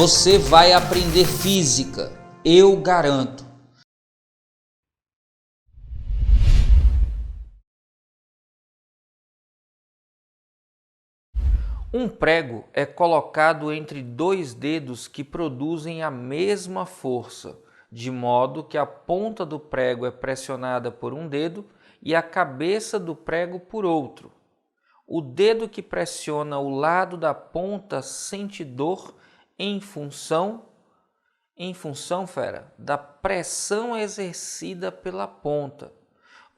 Você vai aprender física, eu garanto. Um prego é colocado entre dois dedos que produzem a mesma força, de modo que a ponta do prego é pressionada por um dedo e a cabeça do prego por outro. O dedo que pressiona o lado da ponta sente dor em função, da pressão exercida pela ponta.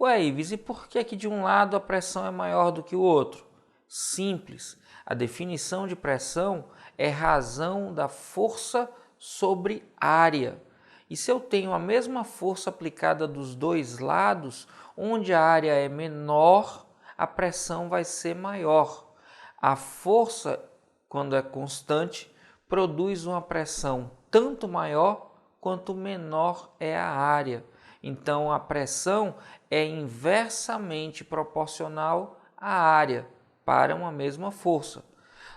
Ué, Ives, e por que de um lado a pressão é maior do que o outro? Simples. A definição de pressão é razão da força sobre área. E se eu tenho a mesma força aplicada dos dois lados, onde a área é menor, a pressão vai ser maior. A força, quando é constante, produz uma pressão tanto maior quanto menor é a área. Então, a pressão é inversamente proporcional à área para uma mesma força.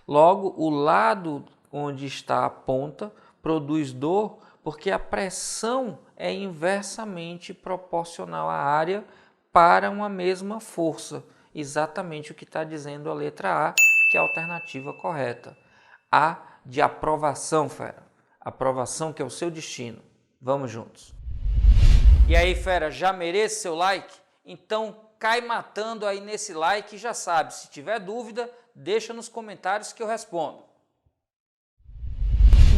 Logo, o lado onde está a ponta produz dor porque a pressão é inversamente proporcional à área para uma mesma força. Exatamente o que está dizendo a letra A, que é a alternativa correta. A de aprovação, fera. Aprovação que é o seu destino. Vamos juntos. E aí, fera, já merece seu like? Então cai matando aí nesse like e já sabe, se tiver dúvida, deixa nos comentários que eu respondo.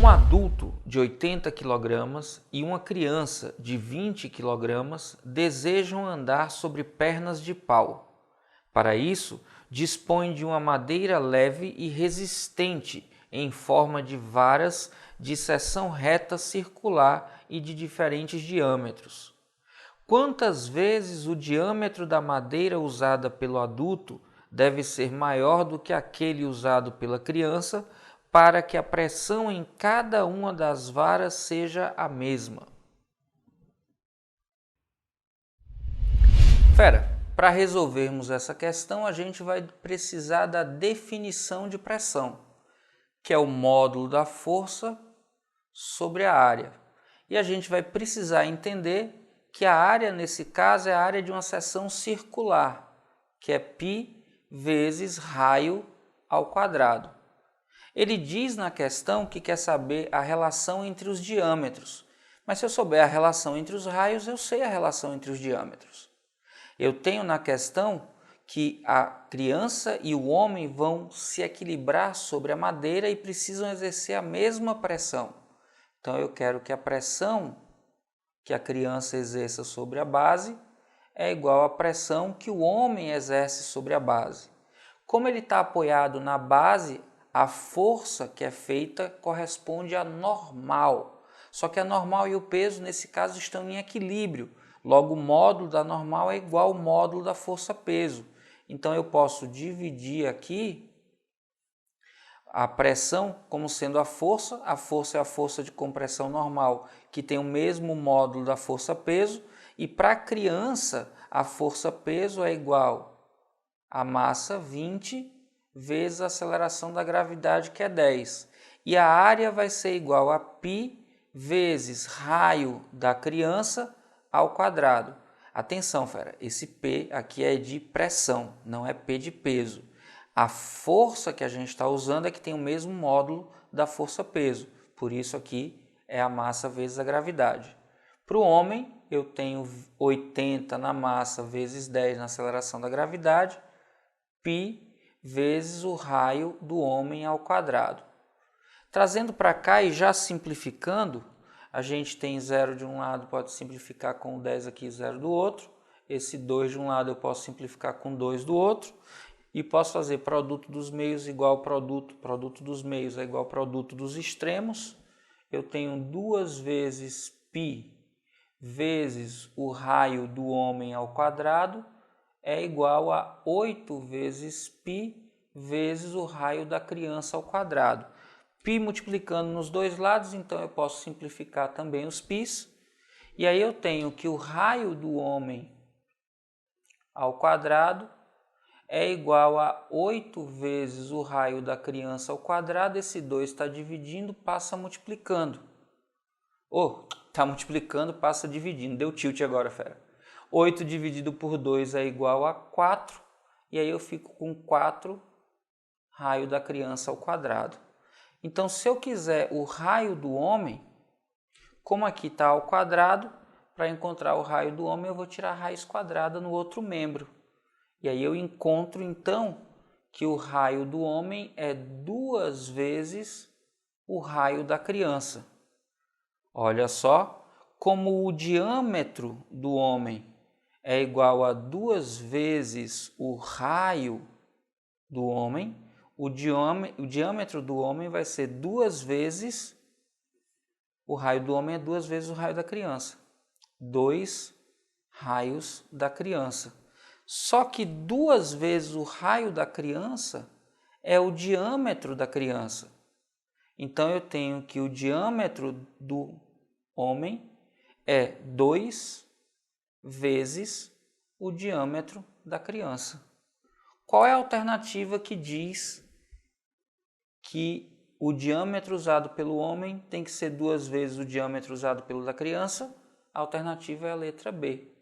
Um adulto de 80 kg e uma criança de 20 kg desejam andar sobre pernas de pau. Para isso, dispõe de uma madeira leve e resistente em forma de varas de seção reta circular e de diferentes diâmetros. Quantas vezes o diâmetro da madeira usada pelo adulto deve ser maior do que aquele usado pela criança para que a pressão em cada uma das varas seja a mesma? Fera, para resolvermos essa questão, a gente vai precisar da definição de pressão, que é o módulo da força sobre a área. E a gente vai precisar entender que a área, nesse caso, é a área de uma seção circular, que é π vezes raio ao quadrado. Ele diz na questão que quer saber a relação entre os diâmetros, mas se eu souber a relação entre os raios, eu sei a relação entre os diâmetros. Eu tenho na questão que a criança e o homem vão se equilibrar sobre a madeira e precisam exercer a mesma pressão. Então eu quero que a pressão que a criança exerça sobre a base é igual à pressão que o homem exerce sobre a base. Como ele está apoiado na base, a força que é feita corresponde à normal. Só que a normal e o peso, nesse caso, estão em equilíbrio. Logo, o módulo da normal é igual ao módulo da força-peso. Então, eu posso dividir aqui a pressão como sendo a força é a força de compressão normal, que tem o mesmo módulo da força-peso, e para a criança, a força-peso é igual a massa 20 vezes a aceleração da gravidade, que é 10. E a área vai ser igual a π vezes raio da criança ao quadrado. Atenção, fera, esse P aqui é de pressão, não é P de peso. A força que a gente está usando é que tem o mesmo módulo da força-peso, por isso aqui é a massa vezes a gravidade. Para o homem, eu tenho 80 na massa vezes 10 na aceleração da gravidade, π vezes o raio do homem ao quadrado. Trazendo para cá e já simplificando, a gente tem 0 de um lado, pode simplificar com 10 aqui, 0 do outro. Esse 2 de um lado eu posso simplificar com 2 do outro. E posso fazer produto dos meios igual produto dos meios é igual produto dos extremos. Eu tenho 2 vezes π vezes o raio do homem ao quadrado é igual a 8 vezes π vezes o raio da criança ao quadrado. Π multiplicando nos dois lados, então eu posso simplificar também os π's. E aí eu tenho que o raio do homem ao quadrado é igual a 8 vezes o raio da criança ao quadrado. Esse 2 está dividindo, passa multiplicando. Está multiplicando, passa dividindo. Deu tilt agora, fera. 8 dividido por 2 é igual a 4. E aí eu fico com 4 raio da criança ao quadrado. Então, se eu quiser o raio do homem, como aqui está ao quadrado, para encontrar o raio do homem eu vou tirar a raiz quadrada no outro membro. E aí eu encontro, então, que o raio do homem é 2 vezes o raio da criança. Olha só, como o diâmetro do homem é igual a 2 vezes o raio do homem, o diâmetro do homem vai ser 2 vezes, o raio do homem é 2 vezes o raio da criança. 2 raios da criança. Só que 2 vezes o raio da criança é o diâmetro da criança. Então eu tenho que o diâmetro do homem é 2 vezes o diâmetro da criança. Qual é a alternativa que diz que o diâmetro usado pelo homem tem que ser 2 vezes o diâmetro usado pelo da criança? A alternativa é a letra B.